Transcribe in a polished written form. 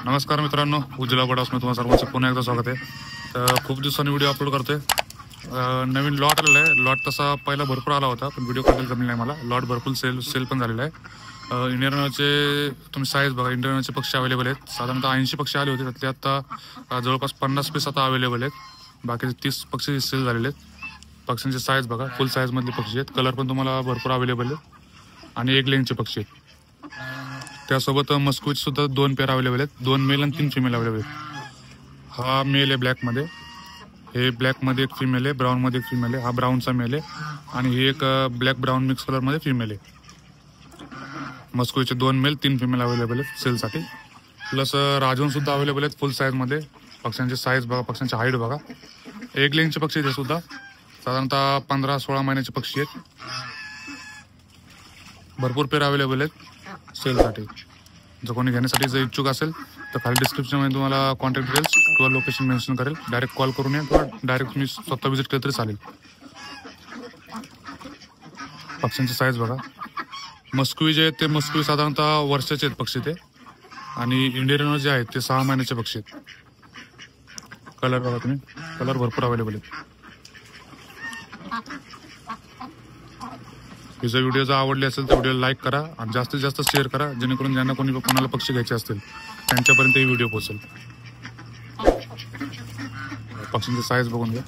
नमस्कार मित्रांनो, उज्ज्वला बडासमध्ये तुम्हाला सर्वांचं पुन्हा एकदा स्वागत आहे. तर खूप दिवसांनी व्हिडिओ अपलोड करतोय. नवीन लॉट आलेला आहे. लॉट तसा पहिला भरपूर आला होता, पण व्हिडिओ काढायला जमले नाही मला. लॉट भरपूर सेल पण झालेला आहे. इंडियनचे तुम्ही साईज बघा. इंडियनचे पक्षी अवेलेबल आहेत. साधारणतः 80 पक्षी आले होते, त्यातले आता जवळपास 50 पीस आता अवेलेबल आहेत. बाकीचे 30 पक्षी सेल झालेले आहेत. पक्ष्यांचे साईज बघा, फुल साईजमधले पक्षी आहेत. कलर पण तुम्हाला भरपूर अवेलेबल आहेत आणि एक लेनचे पक्षी आहेत. त्यासोबत मस्क्विच सुद्धा 2 पेअर अवेलेबल आहेत. 2 मेल आणि 3 फिमेल अवेलेबल आहेत. हा मेल आहे ब्लॅकमध्ये, हे ब्लॅकमध्ये एक फिमेल आहे, ब्राऊनमध्ये एक फिमेल आहे. हा ब्राऊनचा मेल आहे आणि हे एक ब्लॅक ब्राऊन मिक्स कलरमध्ये फिमेल आहे. मस्क्विचचे 2 मेल 3 फिमेल अवेलेबल आहेत सेलसाठी. प्लस राजून सुद्धा अवेलेबल आहेत फुल साईजमध्ये. पक्ष्यांची साईज बघा, पक्ष्यांची हाईट बघा. एक लेनचे पक्षी आहेत सुद्धा. साधारणतः 15-16 महिन्याचे पक्षी आहेत. भरपूर पेअर अवेलेबल आहेत सेलसाठी. जर कोणी घेण्यासाठी जर इच्छुक असेल तर खाली डिस्क्रिप्शनमध्ये तुम्हाला कॉन्टॅक्ट डिटेल्स किंवा लोकेशन मेन्शन करेल. डायरेक्ट कॉल करून या किंवा डायरेक्ट तुम्ही स्वतः व्हिजिट केलं तरी चालेल. पक्ष्यांची साईज बघा. मस्क्वी जे आहेत ते मस्क्वी साधारणतः वर्षाचे आहेत पक्षी ते, आणि इंडियन जे आहेत ते 6 महिन्याचे पक्षी आहेत. कलर बघा तुम्ही, कलर भरपूर अवेलेबल आहेत. जर व्हिडिओ जर आवडले असेल तर व्हिडिओला लाईक करा आणि जास्तीत जास्त शेअर करा, जेणेकरून ज्यांना कोणाला पक्षी घ्यायचे असतील त्यांच्यापर्यंत ही व्हिडिओ पोहोचेल. पक्ष्यांची साईज बघून घ्या.